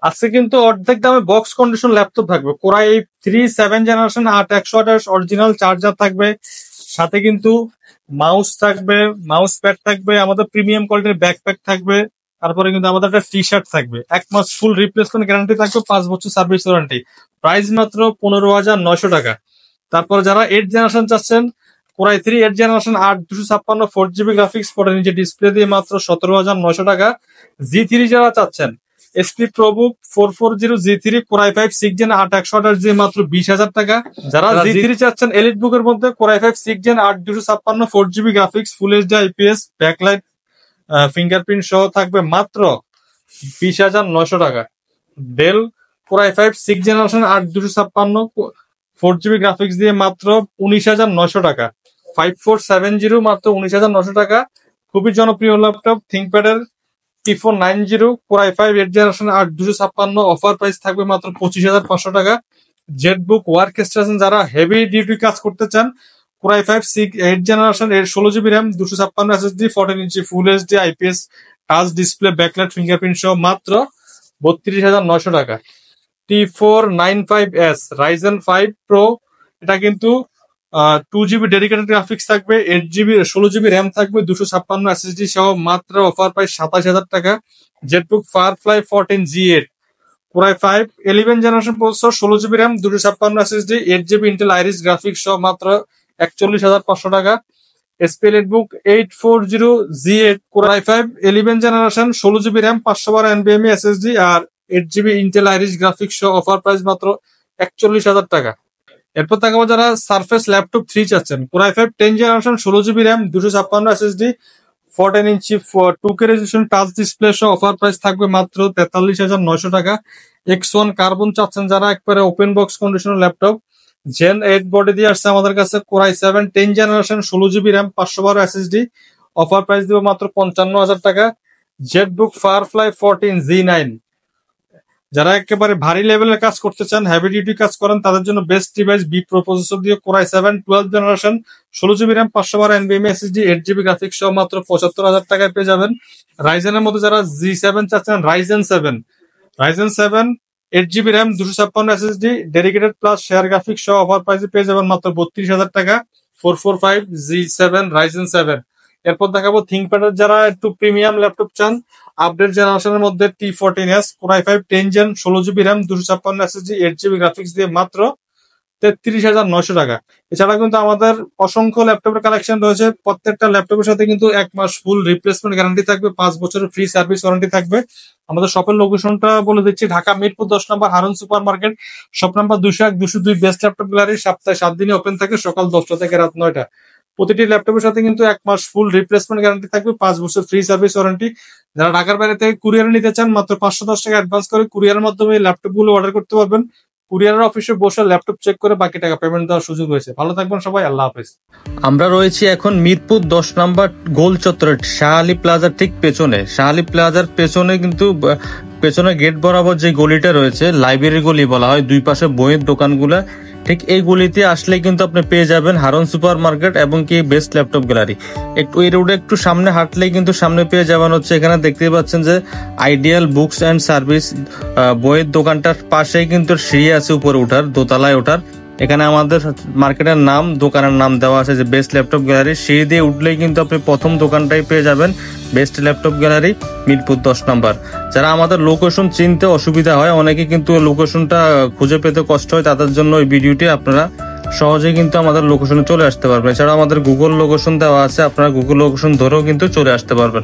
আজকে কিন্তু অর্ধেক দামে বক্স কন্ডিশন ল্যাপটপ থাকবে। Core i i3 7 generation 8128 original charger থাকবে, সাথে কিন্তু মাউস থাকবে, মাউস প্যাড থাকবে, আমাদের প্রিমিয়াম কোয়ালিটির ব্যাকপ্যাক থাকবে, তারপরে কিন্তু আমাদের একটা টি শার্ট থাকবে। 1 মাস ফুল রিপ্লেসমেন্ট গ্যারান্টি থাকবে, 5 বছর সার্ভিস ওয়ারেন্টি। প্রাইস মাত্র 15,900 টাকা। তারপর যারা 8 জেনারেশন চাচ্ছেন, কোরাই 8 জেনারেশন 8256 4GB গ্রাফিক্স পরে নিচে ডিসপ্লে দিয়ে মাত্র 17,900 টাকা। G3 যারা চাচ্ছেন, SP ProBook 440 G3 core i 6 gen 8128 দিয়ে মাত্র 20,000 টাকা। যারা G3 চাচ্ছেন এলিট বুকের মধ্যে, core i 6 gen 8256 4GB graphics full HD IPS backlight fingerprint সহ থাকবে মাত্র 20,900 টাকা। Del core i 6 generation 8256 4GB graphics দিয়ে মাত্র 19,900 টাকা। 5470 মাত্র 19,900 টাকা। খুবই জনপ্রিয় ল্যাপটপ থিংকপ্যাডের T490 core i 8 generation 8256 offer price থাকবে মাত্র 25,500 টাকা। জেটবুক ওয়ার্ক স্টেশন যারা হেভি ডিউটি কাজ করতে চান, core i 8 generation 16GB RAM 256 SSD 14 inch full HD IPS touch display backlight fingerprint সহ মাত্র 32,900 টাকা। T495S Ryzen 5 Pro, এটা কিন্তু 2GB ডেডিকেটেড গ্রাফিক্স থাকবে, 16GB র্যাম থাকবে, 256 SSD সহ মাত্র অফার প্রাইস 27,000 টাকা। Jetbook firefly 14 G8 core i 11 generation processor, 16GB RAM, 256 SSD, 8GB Intel iris graphics সহ মাত্র 41,500 টাকা। SP EliteBook 840 G8 core i 11 generation 16GB RAM, 512 NVMe SSD আর 8GB ইন্টেল আইরিস গ্রাফিক্স সহ offer price মাত্র 41,000 টাকা। এরপর দেখাবো যারা সারফেস ল্যাপটপ 3 চাচ্ছেন, core i 10 generation 16GB RAM, 256 SSD 14 ইঞ্চি 2K রেজোলিউশন টাচ ডিসপ্লে সহ অফার প্রাইস থাকবে মাত্র 43,900 টাকা। X1 কার্বন চাচ্ছেন যারা, একবারে open box conditioner laptop, Gen 8 body দিয়ে আসছে আমাদের কাছে, core i 10 generation 16GB RAM, 512 SSD offer price দিব মাত্র 55,000 টাকা। জেটবুক ফায়ারফ্লাই 14 G9 যারা একেবারে ভারী লেভেলের কাজ করতে চান, হেভি ডিউটি কাজ করেন, তাদের জন্য best device B pro processor দিয়ে core i 12 generation 16GB RAM, 512 NVMe SSD, 8GB graphics সহ মাত্র 75,000 টাকায় পেয়ে যাবেন। রাইজেনের মধ্যে যারা G7 চাচ্ছেন, Ryzen 7 8GB RAM, 256 SSD, dedicated plus share graphics সহ অফার প্রাইসে পেয়ে যাবেন মাত্র 32,000 টাকা। 445 G7 রাইজেন 7। এরপর দেখাবো থিংকপ্যাডের যারা একটু প্রিমিয়াম ল্যাপটপ চান, আপডেট জেনারেশনের মধ্যে T14S core i 10 gen 16GB RAM, 256 SSD, 8GB graphics দিয়ে মাত্র 33,900 টাকা। এছাড়া কিন্তু আমাদের অসংখ্য ল্যাপটপের কালেকশন রয়েছে। প্রত্যেকটা ল্যাপটপের সাথে কিন্তু 1 মাস ফুল রিপ্লেসমেন্ট গ্যারান্টি থাকবে, 5 বছরের ফ্রি সার্ভিস ওয়ারেন্টি থাকবে। আমাদের শপের লোকেশনটা বলে দিচ্ছি, ঢাকা মিরপুর 10 নম্বর Harun super market, shop number 201 202 best laptop gallery. সপ্তাহে 7 দিনই ওপেন থাকে, সকাল 10টা থেকে রাত 9টা। প্রতিটি ল্যাপটপের সাথে কিন্তু 1 মাস ফুল রিপ্লেসমেন্ট গ্যারান্টি থাকবে, 5 বছর ফ্রি সার্ভিস ওয়ারেন্টি। যারা ঢাকার বাইরে থেকে কুরিয়ারে নিতে চান, মাত্র 510 টাকা অ্যাডভান্স করে কুরিয়ারের মাধ্যমে ল্যাপটপ গুলো অর্ডার করতে পারবেন। কুরিয়ারের অফিসে বসে ল্যাপটপ চেক করে বাকি টাকা পেমেন্ট দেওয়ার সুযোগ রয়েছে। ভালো থাকবেন সবাই, আল্লাহ হাফেজ। আমরা রয়েছি এখন মিরপুর 10 নম্বর গোল চত্বরের শাহ আলী প্লাজার ঠিক পেছনে। শাহ আলী প্লাজার পেছনে কিন্তু পেছনে গেট বরাবর যে গলিটা রয়েছে, লাইব্রেরি গলি বলা হয়, দুই পাশে বইয়ের দোকানগুলা, ঠিক এই গলিতে আসলে কিন্তু আপনি পেয়ে যাবেন হারুন সুপার মার্কেট এবং কি বেস্ট ল্যাপটপ গ্যালারি। একটু এই রোডে একটু সামনে হাঁটলেই কিন্তু সামনে পেয়ে যাবেন হচ্ছে, এখানে দেখতে পাচ্ছেন যে আইডিয়াল বুকস অ্যান্ড সার্ভিস বইয়ের দোকানটার পাশেই কিন্তু সিঁড়ি আছে উপরে ওঠার, দোতলায় ওঠার। এখানে আমাদের মার্কেটের নাম, দোকানের নাম দেওয়া আছে যে বেস্ট ল্যাপটপ গ্যালারি। সিঁড়ি দিয়ে উঠলেই কিন্তু আপনি প্রথম দোকানটাই পেয়ে যাবেন, বেস্ট ল্যাপটপ গ্যালারি, মিরপুর 10 নম্বর। যারা আমাদের লোকেশন চিনতে অসুবিধা হয়, অনেকে কিন্তু লোকেশনটা খুঁজে পেতে কষ্ট হয়, তাদের জন্য এই ভিডিওটি আপনারা সহজেই কিন্তু আমাদের লোকেশনে চলে আসতে পারবেন। এছাড়া আমাদের গুগল লোকেশন দেওয়া আছে, আপনারা গুগল লোকেশন ধরেও কিন্তু চলে আসতে পারবেন।